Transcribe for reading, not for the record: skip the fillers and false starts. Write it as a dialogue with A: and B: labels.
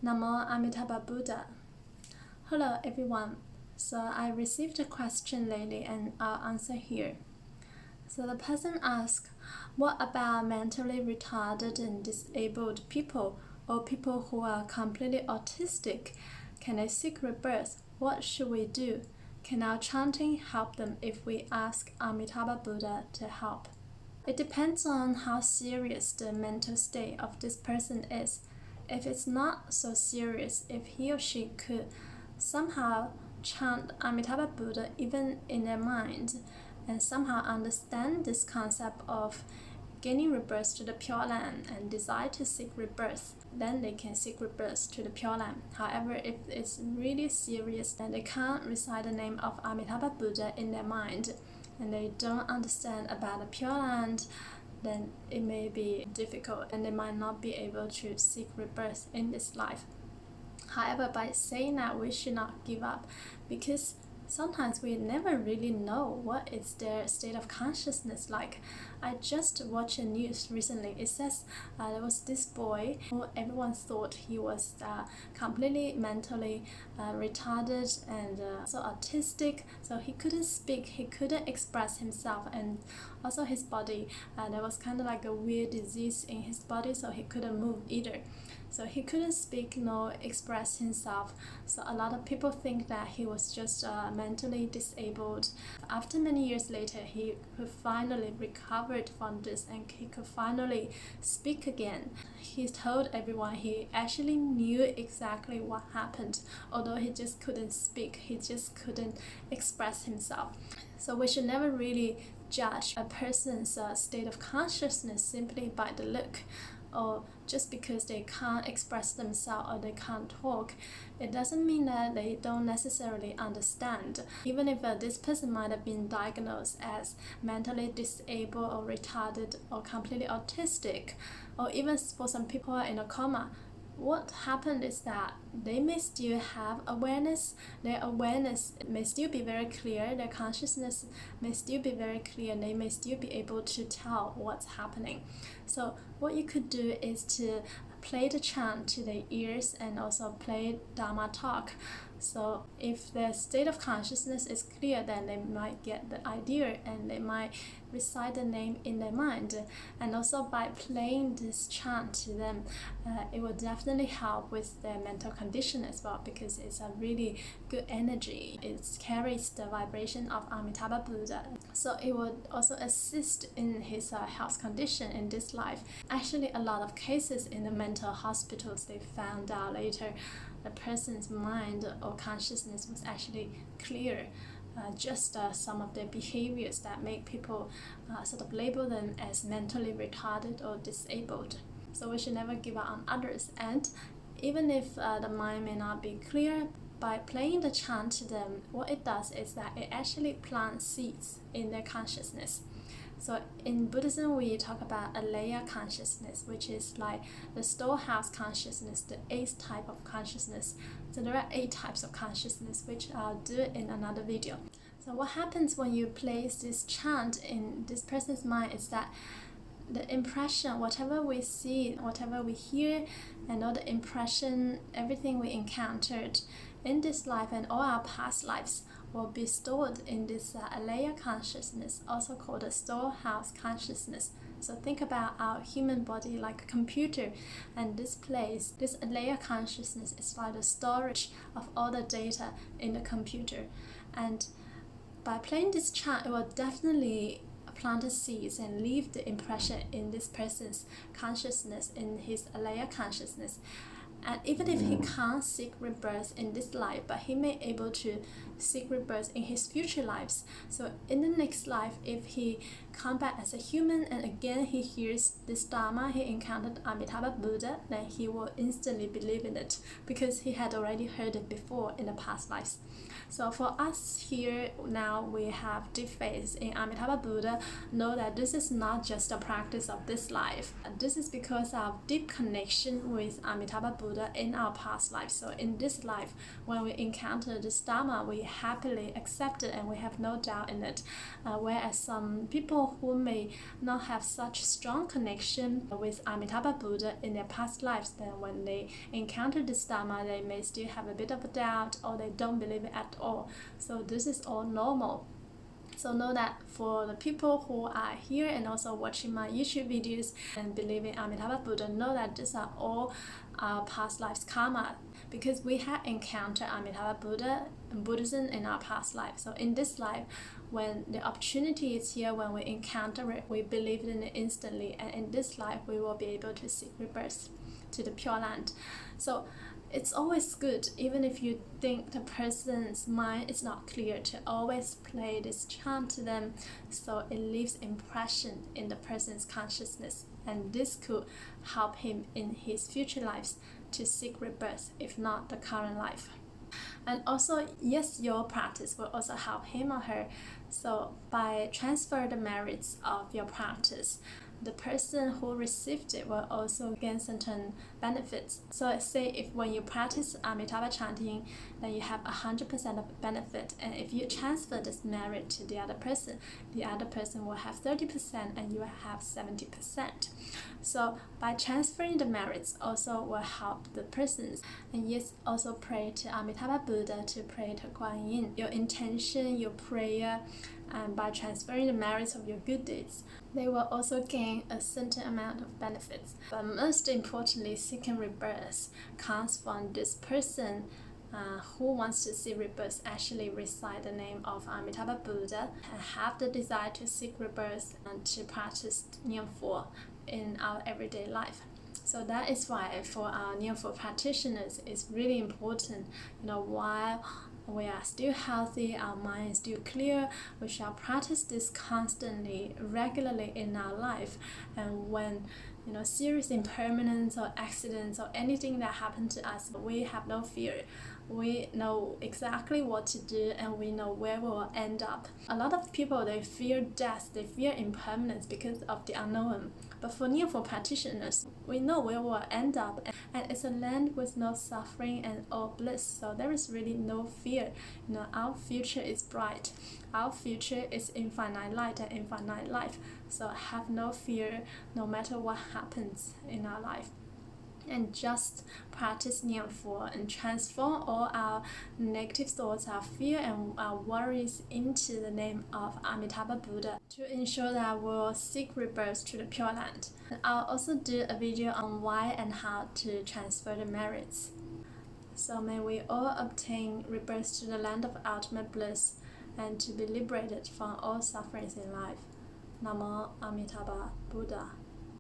A: Namo Amitabha Buddha. Hello everyone. So I received a question lately and I'll answer here. So the person asked, what about mentally retarded and disabled people or people who are completely autistic? Can they seek rebirth? What should we do? Can our chanting help them if we ask Amitabha Buddha to help? It depends on how serious the mental state of this person is. If it's not so serious, if he or she could somehow chant Amitabha Buddha even in their mind and somehow understand this concept of gaining rebirth to the Pure Land and desire to seek rebirth, then they can seek rebirth to the Pure Land. However, if it's really serious and they can't recite the name of Amitabha Buddha in their mind and they don't understand about the Pure Land, then it may be difficult and they might not be able to seek rebirth in this life. However, by saying that, we should not give up, because sometimes we never really know what is their state of consciousness like. I just watched a news recently. It says there was this boy who everyone thought he was completely mentally retarded and so autistic, so he couldn't speak, he couldn't express himself, and also his body, there was kind of like a weird disease in his body, so he couldn't move either. So he couldn't speak nor express himself. So a lot of people think that he was just mentally disabled. After many years later, he could finally recovered from this and he could finally speak again. He told everyone he actually knew exactly what happened, although he just couldn't speak, he just couldn't express himself. So we should never really judge a person's state of consciousness simply by the look, or just because they can't express themselves or they can't talk. It doesn't mean that they don't necessarily understand. Even if this person might have been diagnosed as mentally disabled or retarded or completely autistic, or even for some people who are in a coma, what happened is that they may still have awareness. Their awareness may still be very clear, their consciousness may still be very clear, and they may still be able to tell what's happening. So what you could do is to play the chant to their ears and also play Dharma talk. So if their state of consciousness is clear, then they might get the idea and they might recite the name in their mind. And also by playing this chant to them, it will definitely help with their mental condition as well, because it's a really good energy. It carries the vibration of Amitabha Buddha. So it would also assist in his health condition in this life. Actually, a lot of cases in the mental hospitals, they found out later the person's mind or consciousness was actually clear. Just some of their behaviors that make people sort of label them as mentally retarded or disabled. So we should never give up on others. And even if the mind may not be clear, by playing the chant to them, what it does is that it actually plants seeds in their consciousness. So in Buddhism, we talk about a layer consciousness, which is like the storehouse consciousness, the 8th type of consciousness. So there are 8 types of consciousness, which I'll do in another video. So what happens when you place this chant in this person's mind is that the impression, whatever we see, whatever we hear, and all the impression, everything we encountered in this life and all our past lives will be stored in this layer consciousness, also called a storehouse consciousness. So think about our human body like a computer, and this layer consciousness is like the storage of all the data in the computer. And by playing this chant, it will definitely plant the seeds and leave the impression in this person's consciousness, in his layer consciousness. And even if he can't seek rebirth in this life, but he may be able to seek rebirth in his future lives. So in the next life, if he comes back as a human and again he hears this Dharma, he encountered Amitabha Buddha, then he will instantly believe in it, because he had already heard it before in the past lives. So for us here now, we have deep faith in Amitabha Buddha. Know that this is not just a practice of this life. This is because of deep connection with Amitabha Buddha in our past life. So in this life, when we encounter this Dharma, we happily accept it and we have no doubt in it. Whereas some people people who may not have such strong connection with Amitabha Buddha in their past lives, then when they encounter this Dharma, they may still have a bit of a doubt or they don't believe it at all. So this is all normal. So know that for the people who are here and also watching my YouTube videos and believe in Amitabha Buddha, know that these are all our past lives karma, because we have encountered Amitabha Buddha and Buddhism in our past life. So in this life, when the opportunity is here, when we encounter it, we believe in it instantly, and in this life we will be able to seek rebirth to the Pure Land. So it's always good, even if you think the person's mind is not clear, to always play this chant to them, so it leaves impression in the person's consciousness, and this could help him in his future lives to seek rebirth, if not the current life. And also, yes, your practice will also help him or her. So by transfer the merits of your practice, the person who received it will also gain certain benefits. So say if when you practice Amitabha chanting, then you have 100% of benefit, and if you transfer this merit to the other person will have 30% and you will have 70%. So by transferring the merits also will help the persons. And yes, also pray to Amitabha Buddha, to pray to Guan Yin. Your intention, your prayer, and by transferring the merits of your good deeds, they will also gain a certain amount of benefits. But most importantly, seeking rebirth comes from this person who wants to see rebirth actually recite the name of Amitabha Buddha and have the desire to seek rebirth and to practice Nianfo in our everyday life. So that is why for our Nianfo practitioners, it's really important, while we are still healthy, our mind is still clear, we shall practice this constantly, regularly in our life. And when serious impermanence or accidents or anything that happened to us, we have no fear. We know exactly what to do, and we know where we will end up. A lot of people, they fear death, they fear impermanence because of the unknown. But for Nianfo practitioners, we know where we will end up, and it's a land with no suffering and all bliss. So there is really no fear. Our future is bright. Our future is infinite light and infinite life. So have no fear, no matter what happens in our life. And just practice Nianfo and transform all our negative thoughts, our fear and our worries into the name of Amitabha Buddha to ensure that we'll seek rebirth to the Pure Land. And I'll also do a video on why and how to transfer the merits. So may we all obtain rebirth to the land of ultimate bliss and to be liberated from all sufferings in life. Namo Amituofo Buddha.